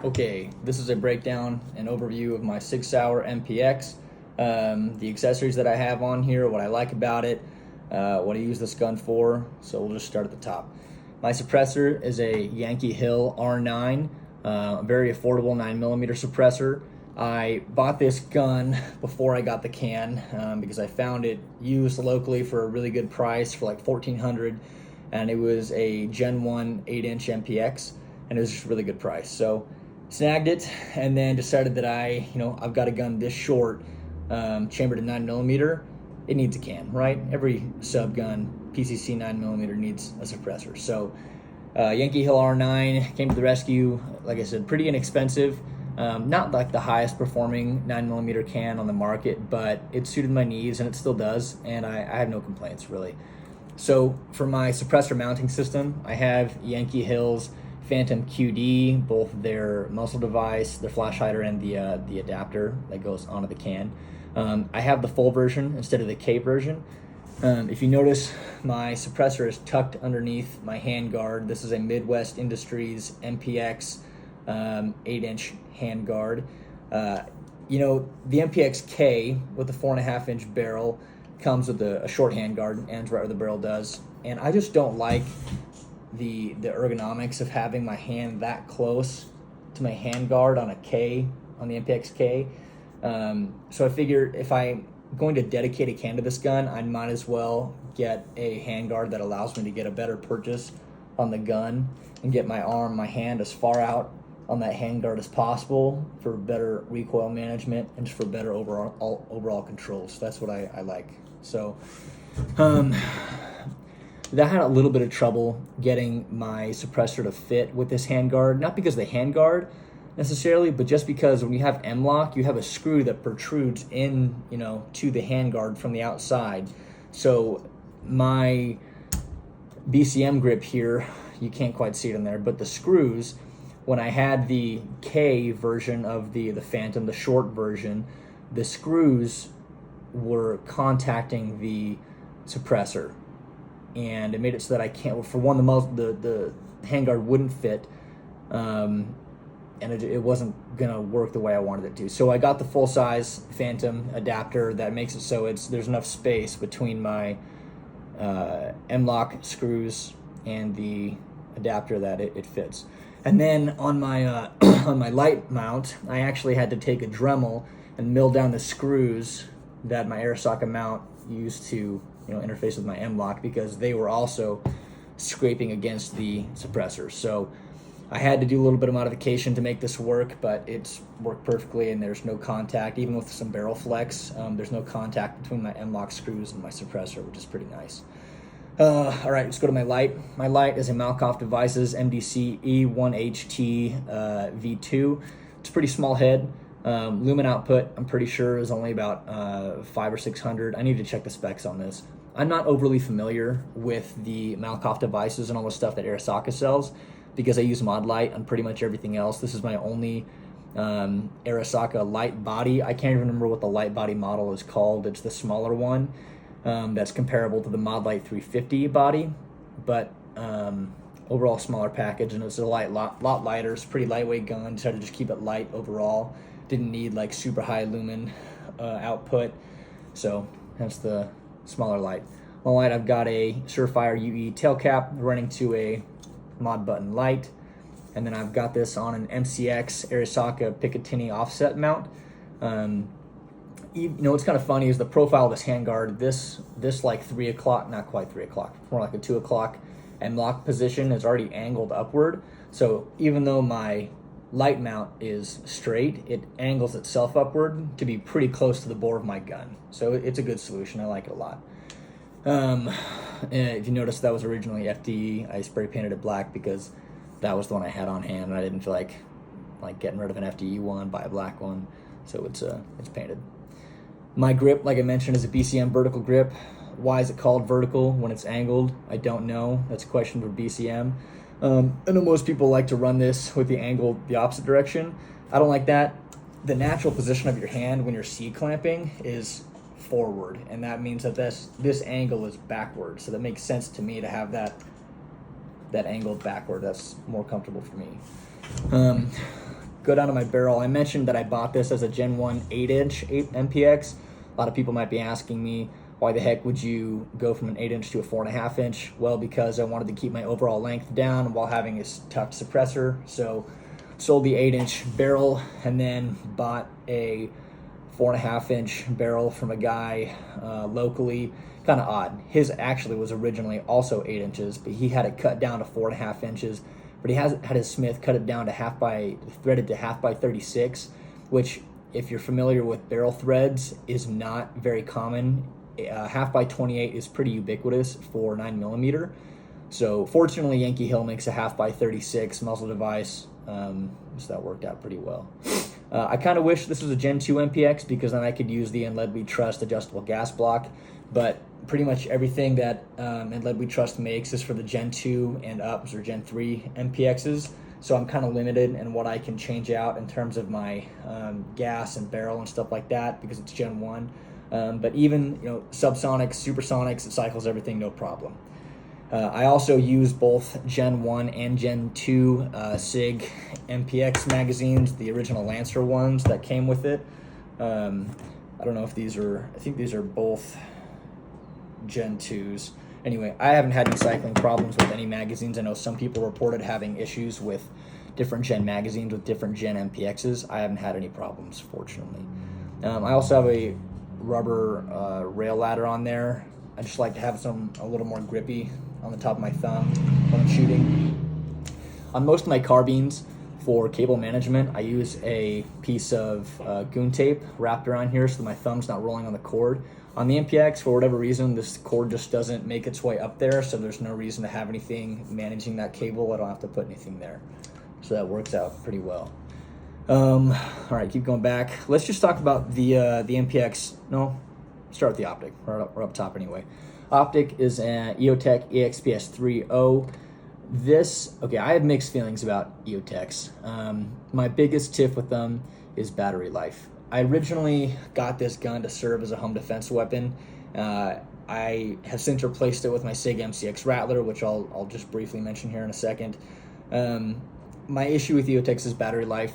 Okay, this is a breakdown and overview of my Sig Sauer MPX. The accessories that I have on here, what I like about it, what I use this gun for. So we'll just start at the top. My suppressor is a Yankee Hill R9, a very affordable 9mm suppressor. I bought this gun before I got the can because I found it used locally for a really good price for like $1,400, and it was a Gen 1 8-inch MPX, and it was just a really good price. So snagged it, and then decided that I've got a gun this short, chambered in 9mm. It needs a can, right? Every sub gun, PCC 9mm, needs a suppressor. So Yankee Hill R9 came to the rescue. Like I said, pretty inexpensive. Not like the highest performing 9mm can on the market, but it suited my needs, and it still does, and I have no complaints really. So for my suppressor mounting system, I have Yankee Hill's Phantom QD, both their muzzle device, their flash hider, and the adapter that goes onto the can. I have the full version instead of the K version. If you notice, my suppressor is tucked underneath my handguard. This is a Midwest Industries MPX 8-inch handguard. The MPX K with the 4.5-inch barrel comes with a short handguard, ends right where the barrel does, and I just don't like the ergonomics of having my hand that close to my handguard on a K, on the MPX K. So I figure if I'm going to dedicate a can to this gun, I might as well get a handguard that allows me to get a better purchase on the gun and get my hand as far out on that handguard as possible for better recoil management and just for better overall controls. That's what I like. So that had a little bit of trouble getting my suppressor to fit with this handguard, not because of the handguard necessarily, but just because when you have M-lock, you have a screw that protrudes in, to the handguard from the outside. So my BCM grip here, you can't quite see it in there, but the screws, when I had the K version of the Phantom, the short version, the screws were contacting the suppressor, and it made it so that I can't, for one, the handguard wouldn't fit, and it wasn't gonna work the way I wanted it to. So I got the full-size Phantom adapter that makes it so there's enough space between my M-lock screws and the adapter that it fits. And then on my on my light mount, I actually had to take a Dremel and mill down the screws that my air socket mount used to interface with my M-lock, because they were also scraping against the suppressor. So I had to do a little bit of modification to make this work, but it's worked perfectly, and there's no contact. Even with some barrel flex, there's no contact between my M-lock screws and my suppressor, which is pretty nice. All right, let's go to my light. My light is a Malkoff Devices MDC E1HT V2. It's a pretty small head. Lumen output, I'm pretty sure, is only about 500 or 600. I need to check the specs on this. I'm not overly familiar with the Malkoff Devices and all the stuff that Arisaka sells, because I use mod light on pretty much everything else. This is my only Arisaka light body. I can't even remember what the light body model is called. It's the smaller one that's comparable to the mod light 350 body, but overall smaller package, and it's a lot lighter. It's a pretty lightweight gun. Decided to just keep it light overall. Didn't need like super high lumen output, so that's the smaller light. On light, I've got a Surefire UE tail cap running to a mod button light, and then I've got this on an MCX Arisaka Picatinny offset mount. What's kind of funny is the profile of this handguard. This like 3 o'clock, not quite 3 o'clock, more like a 2 o'clock M-lock position is already angled upward. So even though my light mount is straight, it angles itself upward to be pretty close to the bore of my gun. So it's a good solution. I like it a lot. And if you notice, that was originally FDE. I spray painted it black because that was the one I had on hand, and I didn't feel like getting rid of an FDE one, buy a black one. So it's painted. My grip, like I mentioned, is a BCM vertical grip. Why is it called vertical when it's angled? I don't know. That's a question for BCM. I know most people like to run this with the angle the opposite direction. I don't like that. The natural position of your hand when you're C-clamping is forward, and that means that this angle is backward. So that makes sense to me to have that angle backward. That's more comfortable for me. go down to my barrel. I mentioned that I bought this as a Gen 1 8-inch MPX. A lot of people might be asking me, why the heck would you go from an 8-inch to a 4.5-inch? Well, because I wanted to keep my overall length down while having a tucked suppressor. So sold the 8-inch barrel and then bought a 4.5-inch barrel from a guy locally. Kind of odd. His actually was originally also 8 inches, but he had it cut down to 4.5 inches. But he has had his smith cut it down to threaded to half by 36, which, if you're familiar with barrel threads, is not very common. Half by 28 is pretty ubiquitous for 9mm. So fortunately, Yankee Hill makes a half by 36 muzzle device, so that worked out pretty well. I kind of wish this was a Gen 2 MPX, because then I could use the Inled We Trust adjustable gas block, but pretty much everything that Inled We Trust makes is for the Gen 2 and ups or Gen 3 MPXs, so I'm kind of limited in what I can change out in terms of my gas and barrel and stuff like that, because it's Gen 1. But even subsonics, supersonics, it cycles everything no problem. I also use both Gen 1 and Gen 2 Sig MPX magazines, the original Lancer ones that came with it. I don't know if I think these are both Gen 2s. Anyway, I haven't had any cycling problems with any magazines. I know some people reported having issues with different Gen magazines with different Gen MPXs. I haven't had any problems, fortunately. I also have a rubber rail ladder on there. I just like to have a little more grippy on the top of my thumb when I'm shooting. On most of my carbines, for cable management, I use a piece of goon tape wrapped around here so my thumb's not rolling on the cord. On the MPX, for whatever reason, this cord just doesn't make its way up there, so there's no reason to have anything managing that cable. I don't have to put anything there. So that works out pretty well. All right, keep going back. Let's just talk about the MPX. No, start with the optic. We're up top anyway. Optic is an EOTech EXPS 3.0. Okay, I have mixed feelings about EOTechs. My biggest tip with them is battery life. I originally got this gun to serve as a home defense weapon. I have since replaced it with my Sig MCX Rattler, which I'll just briefly mention here in a second. My issue with EOTechs is battery life.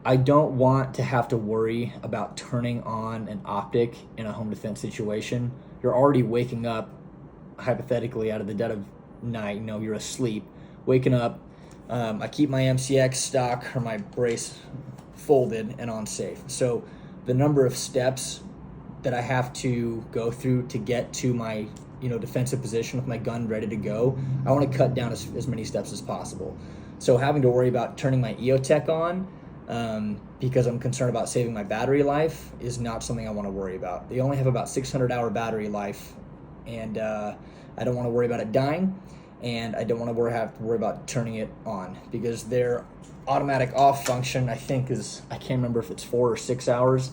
I don't want to have to worry about turning on an optic in a home defense situation. You're already waking up, hypothetically, out of the dead of night. You're asleep, waking up. I keep my MCX stock or my brace folded and on safe. So the number of steps that I have to go through to get to my defensive position with my gun ready to go, I want to cut down as many steps as possible. So having to worry about turning my EOTech on because I'm concerned about saving my battery life is not something I want to worry about. They only have about 600-hour battery life, and I don't want to worry about it dying, and I don't want to have to worry about turning it on, because their automatic off function, I think, I can't remember if it's 4 or 6 hours.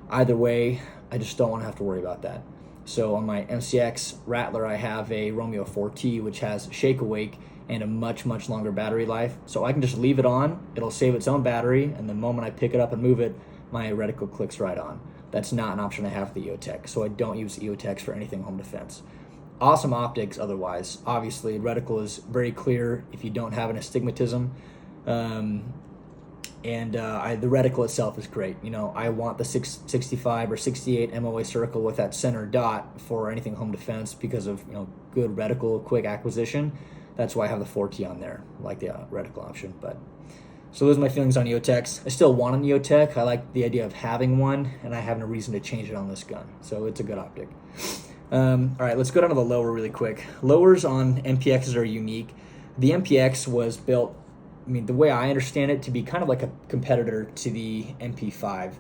Either way, I just don't want to have to worry about that. So on my MCX Rattler, I have a Romeo 4T, which has shake awake and a much, much longer battery life. So I can just leave it on, it'll save its own battery, and the moment I pick it up and move it, my reticle clicks right on. That's not an option I have with the EOTech, so I don't use EOTechs for anything home defense. Awesome optics otherwise. Obviously, reticle is very clear if you don't have an astigmatism. The reticle itself is great. I want the 665 or 68 MOA circle with that center dot for anything home defense because of good reticle quick acquisition. That's why I have the 4T on there. I like the reticle option. So those are my feelings on EOTechs. I still want an EOTech. I like the idea of having one, and I have no reason to change it on this gun. So it's a good optic. All right, let's go down to the lower really quick. Lowers on MPXs are unique. The MPX was built, the way I understand it, to be kind of like a competitor to the MP5.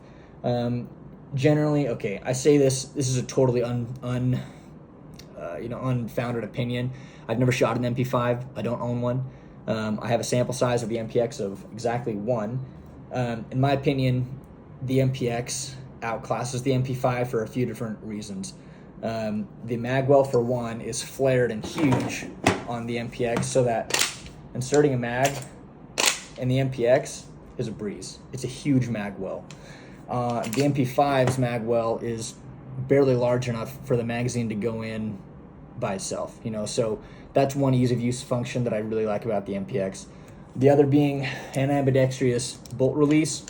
Generally, okay, I say this is a totally unfounded opinion. I've never shot an MP5. I don't own one. I have a sample size of the MPX of exactly 1. In my opinion, the MPX outclasses the MP5 for a few different reasons. The magwell, for one, is flared and huge on the MPX, so that inserting a mag in the MPX is a breeze. It's a huge magwell. The MP5's magwell is barely large enough for the magazine to go in by itself, so that's one ease of use function that I really like about the MPX. The other being an ambidextrous bolt release.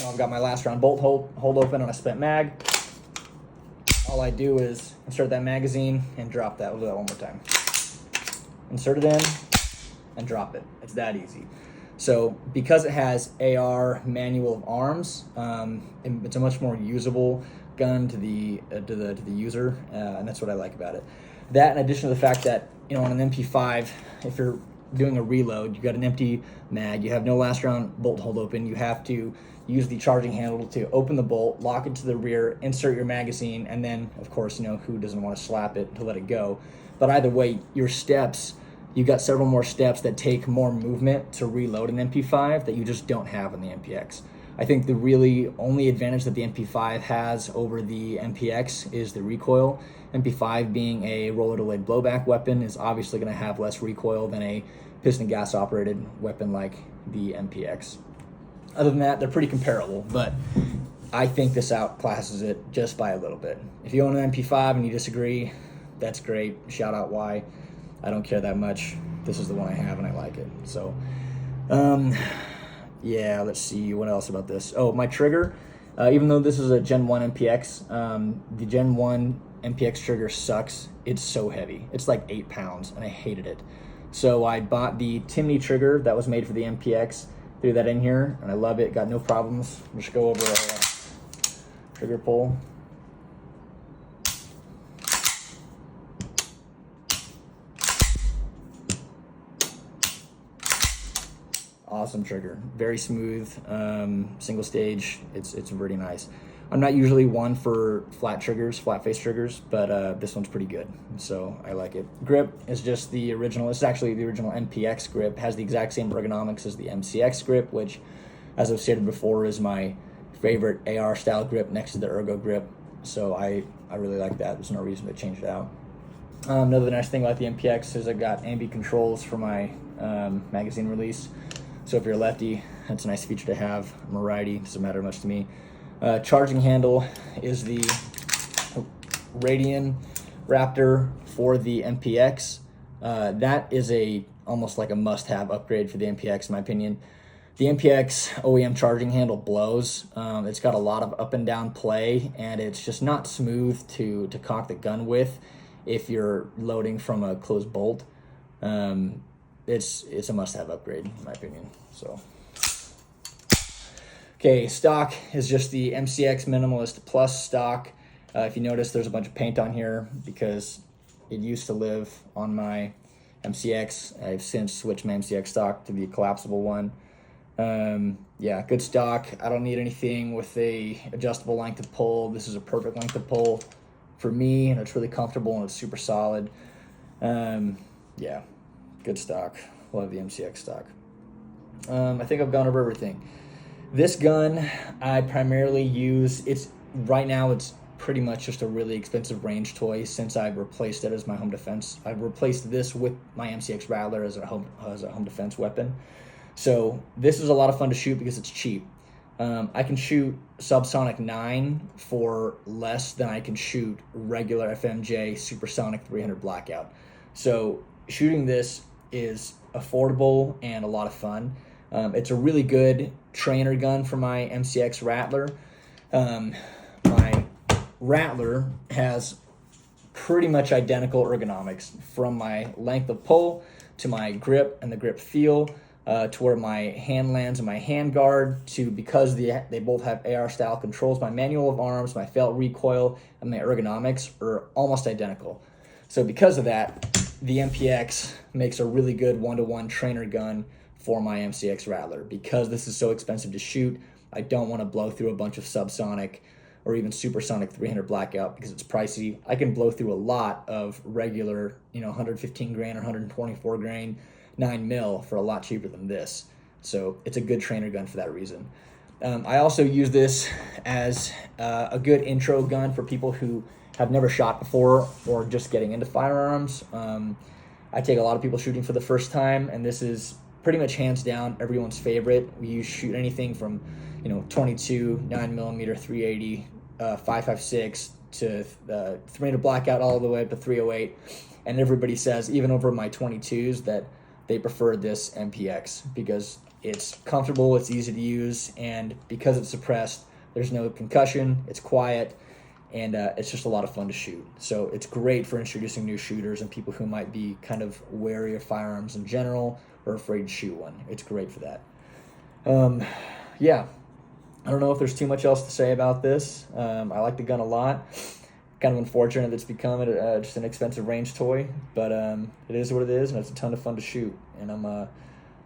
I've got my last round bolt hold open on a spent mag. All I do is insert that magazine and drop that. We'll do that one more time. Insert it in and drop it. It's that easy. So because it has AR manual of arms, it's a much more usable gun to the user, and that's what I like about it. That, in addition to the fact that on an MP5, if you're doing a reload, you've got an empty mag, you have no last round bolt hold open, you have to use the charging handle to open the bolt, lock it to the rear, insert your magazine, and then, of course, who doesn't want to slap it to let it go? But either way, your steps, you've got several more steps that take more movement to reload an MP5 that you just don't have in the MPX. I think the really only advantage that the MP5 has over the MPX is the recoil. MP5 being a roller delayed blowback weapon is obviously going to have less recoil than a piston gas operated weapon like the MPX. Other than that, they're pretty comparable, but I think this outclasses it just by a little bit. If you own an MP5 and you disagree, that's great. Shout out why. I don't care that much. This is the one I have and I like it. So, yeah, let's see what else about this. Oh, my trigger. Even though this is a Gen 1 MPX, the Gen 1 MPX trigger sucks. It's so heavy. It's like 8 pounds, and I hated it. So I bought the Timney trigger that was made for the MPX, threw that in here, and I love it. Got no problems. We'll just go over a trigger pull. Awesome trigger, very smooth, single stage. It's pretty nice. I'm not usually one for flat face triggers, but this one's pretty good, so I like it. Grip is just the original. It's actually the original MPX grip. Has the exact same ergonomics as the MCX grip, which, as I've stated before, is my favorite AR style grip next to the Ergo grip. So I really like that. There's no reason to change it out. Another nice thing about the MPX is I've got ambi controls for my magazine release. So if you're a lefty, that's a nice feature to have. I'm a righty, doesn't matter much to me. Charging handle is the Radian Raptor for the MPX. That is almost like a must-have upgrade for the MPX, in my opinion. The MPX OEM charging handle blows. It's got a lot of up and down play, and it's just not smooth to cock the gun with if you're loading from a closed bolt. It's a must-have upgrade, in my opinion. So, okay, stock is just the MCX Minimalist Plus stock. If you notice, there's a bunch of paint on here because it used to live on my MCX. I've since switched my MCX stock to the collapsible one. Yeah, good stock. I don't need anything with a adjustable length of pull. This is a perfect length of pull for me, and it's really comfortable and it's super solid. Yeah, good stock. Love the MCX stock. I think I've gone over everything. This gun I primarily use, right now it's pretty much just a really expensive range toy since I've replaced it as my home defense. I've replaced this with my MCX Rattler as a home defense weapon. So this is a lot of fun to shoot because it's cheap. I can shoot subsonic 9 for less than I can shoot regular FMJ supersonic 300 blackout. So shooting this is affordable and a lot of fun. It's a really good trainer gun for my MCX Rattler. My Rattler has pretty much identical ergonomics from my length of pull to my grip and the grip feel to where my hand lands and my hand guard to, because they both have AR style controls, my manual of arms, my felt recoil, and my ergonomics are almost identical. So because of that, the MPX makes a really good one-to-one trainer gun for my MCX Rattler. Because this is so expensive to shoot, I don't want to blow through a bunch of subsonic or even supersonic 300 blackout because it's pricey. I can blow through a lot of regular, 115 grain or 124 grain 9mm for a lot cheaper than this. So it's a good trainer gun for that reason. I also use this as a good intro gun for people who have never shot before or just getting into firearms. I take a lot of people shooting for the first time, and this is pretty much hands down everyone's favorite. We shoot anything from 22, 9mm, 380, 5.56 to 300 blackout all the way up to 308. And everybody says, even over my 22s, that they prefer this MPX because it's comfortable, it's easy to use, and because it's suppressed, there's no concussion, it's quiet, and it's just a lot of fun to shoot. So it's great for introducing new shooters and people who might be kind of wary of firearms in general or afraid to shoot one. It's great for that. Yeah, I don't know if there's too much else to say about this. I like the gun a lot. Kind of unfortunate that it's become just an expensive range toy, but it is what it is, and it's a ton of fun to shoot. And I'm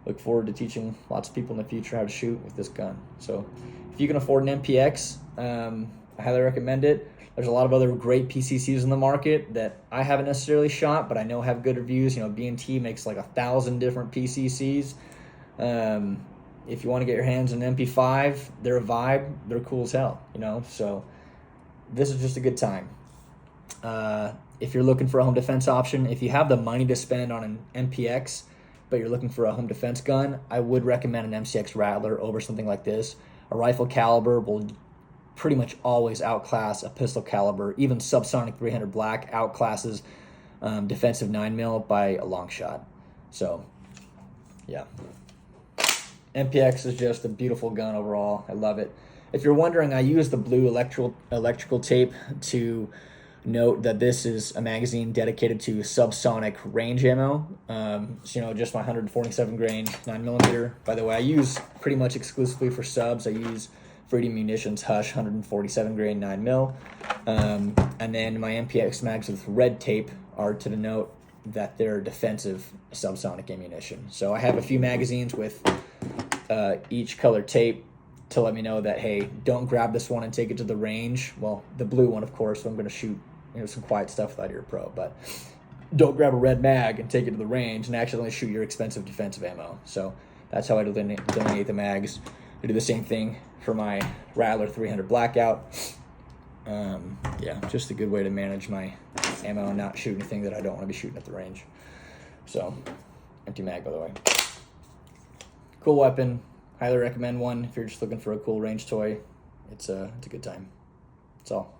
look forward to teaching lots of people in the future how to shoot with this gun. So if you can afford an MPX, I highly recommend it. There's a lot of other great PCCs in the market that I haven't necessarily shot, but I know have good reviews. You know, B&T makes like 1,000 different PCCs. If you want to get your hands on an MP5, they're a vibe. They're cool as hell, you know. So this is just a good time. If you're looking for a home defense option, if you have the money to spend on an MPX, but you're looking for a home defense gun, I would recommend an MCX Rattler over something like this. A rifle caliber will pretty much always outclass a pistol caliber. Even subsonic 300 black outclasses defensive 9mm by a long shot. So, yeah. MPX is just a beautiful gun overall. I love it. If you're wondering, I use the blue electrical tape to note that this is a magazine dedicated to subsonic range ammo. So, you know, just my 147 grain 9mm. By the way, I use pretty much exclusively for subs. I use Freedom Munitions Hush 147 grain 9mm. And then my MPX mags with red tape are to denote that they're defensive subsonic ammunition. So I have a few magazines with each color tape to let me know that, hey, don't grab this one and take it to the range. Well, the blue one, of course, so I'm going to shoot, you know, some quiet stuff without ear pro, but don't grab a red mag and take it to the range and accidentally shoot your expensive defensive ammo. So that's how I delineate the mags. I do the same thing for my Rattler 300 Blackout. Yeah, just a good way to manage my ammo and not shoot anything that I don't want to be shooting at the range. So, empty mag, by the way. Cool weapon. Highly recommend one if you're just looking for a cool range toy. It's a good time. That's all.